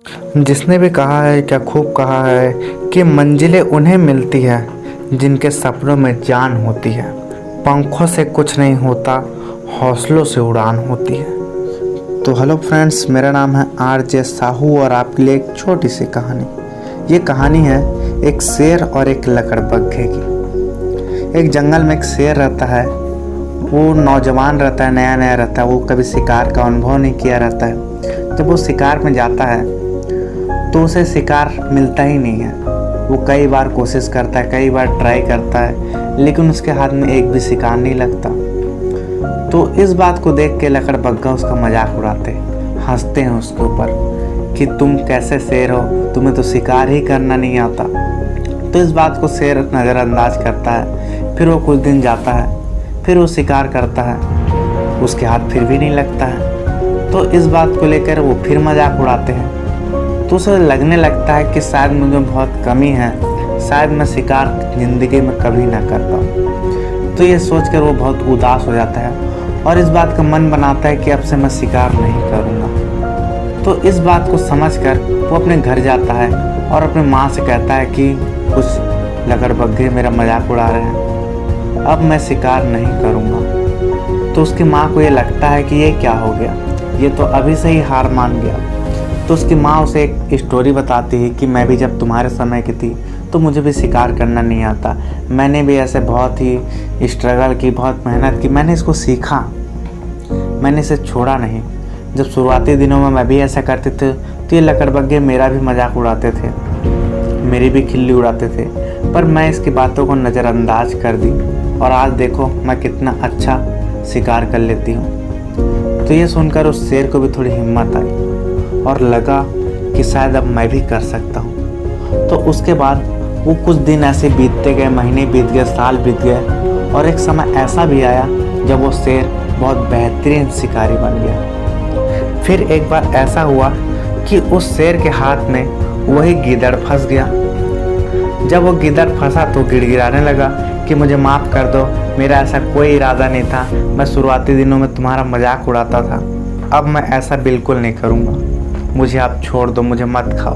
जिसने भी कहा है क्या खूब कहा है कि मंजिलें उन्हें मिलती है जिनके सपनों में जान होती है। पंखों से कुछ नहीं होता, हौसलों से उड़ान होती है। तो हेलो फ्रेंड्स, मेरा नाम है RJ साहू और आपके लिए एक छोटी सी कहानी। ये कहानी है एक शेर और एक लकड़बग्घे की। एक जंगल में एक शेर रहता है। वो नौजवान रहता है, नया नया रहता है। वो कभी शिकार का अनुभव नहीं किया रहता है। जब वो शिकार में जाता है तो उसे शिकार मिलता ही नहीं है। वो कई बार कोशिश करता है, कई बार ट्राई करता है, लेकिन उसके हाथ में एक भी शिकार नहीं लगता। तो इस बात को देख के लकड़बग्घा उसका मजाक उड़ाते, हंसते हैं उसके ऊपर कि तुम कैसे शेर हो, तुम्हें तो शिकार ही करना नहीं आता। तो इस बात को शेर नज़रअंदाज करता है। फिर वो कुछ दिन जाता है, फिर वो शिकार करता है, उसके हाथ फिर भी नहीं लगता है। तो इस बात को लेकर वो फिर मजाक उड़ाते हैं। तो उसे लगने लगता है कि शायद मुझे बहुत कमी है, शायद मैं शिकार ज़िंदगी में कभी ना कर पाऊँ। तो ये सोचकर वो बहुत उदास हो जाता है और इस बात का मन बनाता है कि अब से मैं शिकार नहीं करूँगा। तो इस बात को समझकर वो अपने घर जाता है और अपनी माँ से कहता है कि कुछ लकड़बग्घे मेरा मजाक उड़ा रहे हैं, अब मैं शिकार नहीं करूँगा। तो उसकी माँ को ये लगता है कि ये क्या हो गया, ये तो अभी से ही हार मान गया। तो उसकी माँ उसे एक स्टोरी बताती है कि मैं भी जब तुम्हारे समय की थी तो मुझे भी शिकार करना नहीं आता। मैंने भी ऐसे बहुत ही स्ट्रगल की, बहुत मेहनत की, मैंने इसको सीखा, मैंने इसे छोड़ा नहीं। जब शुरुआती दिनों में मैं भी ऐसा करते थे तो ये लकड़बग्घे मेरा भी मजाक उड़ाते थे, मेरी भी खिल्ली उड़ाते थे, पर मैं इसकी बातों को नज़रअंदाज कर दी और आज देखो मैं कितना अच्छा शिकार कर लेती हूँ। तो ये सुनकर उस शेर को भी थोड़ी हिम्मत आई और लगा कि शायद अब मैं भी कर सकता हूँ। तो उसके बाद वो कुछ दिन ऐसे बीतते गए, महीने बीत गए, साल बीत गए और एक समय ऐसा भी आया जब वो शेर बहुत बेहतरीन शिकारी बन गया। फिर एक बार ऐसा हुआ कि उस शेर के हाथ में वही गीदड़ फंस गया। जब वो गीदड़ फंसा तो गिड़गिड़ाने लगा कि मुझे माफ़ कर दो, मेरा ऐसा कोई इरादा नहीं था, मैं शुरुआती दिनों में तुम्हारा मजाक उड़ाता था, अब मैं ऐसा बिल्कुल नहीं करूँगा, मुझे आप छोड़ दो, मुझे मत खाओ।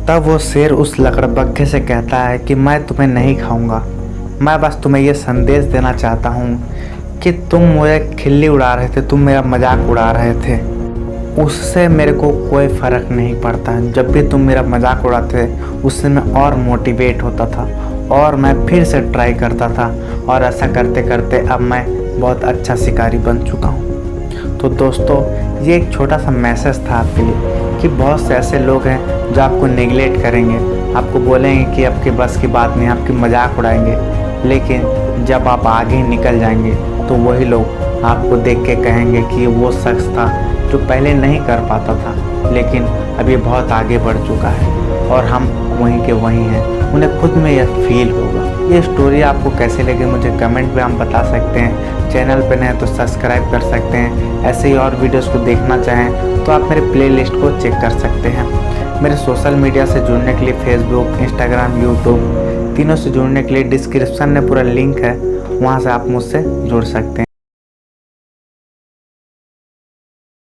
तब वो शेर उस लकड़बग्घे से कहता है कि मैं तुम्हें नहीं खाऊंगा, मैं बस तुम्हें ये संदेश देना चाहता हूँ कि तुम मुझे खिल्ली उड़ा रहे थे, तुम मेरा मजाक उड़ा रहे थे, उससे मेरे को कोई फ़र्क नहीं पड़ता। जब भी तुम मेरा मजाक उड़ाते उससे मैं और मोटिवेट होता था और मैं फिर से ट्राई करता था और ऐसा करते करते अब मैं बहुत अच्छा शिकारी बन चुका हूँ। तो दोस्तों, ये एक छोटा सा मैसेज था आपके लिए कि बहुत से ऐसे लोग हैं जो आपको नेगलेक्ट करेंगे, आपको बोलेंगे कि आपके बस की बात नहीं, आपकी मजाक उड़ाएंगे, लेकिन जब आप आगे निकल जाएंगे तो वही लोग आपको देख के कहेंगे कि ये वो शख्स था जो पहले नहीं कर पाता था, लेकिन अब ये बहुत आगे बढ़ चुका है और हम वहीं के वहीं हैं। उन्हें खुद में यह फील होगा। ये स्टोरी आपको कैसे लगी मुझे कमेंट में आप बता सकते हैं। चैनल पर नए तो सब्सक्राइब कर सकते हैं। ऐसे ही और वीडियोस को देखना चाहें तो आप मेरे प्लेलिस्ट को चेक कर सकते हैं। मेरे सोशल मीडिया से जुड़ने के लिए फेसबुक, इंस्टाग्राम, यूट्यूब तीनों से जुड़ने के लिए डिस्क्रिप्शन में पूरा लिंक है, वहाँ से आप मुझसे जुड़ सकते हैं।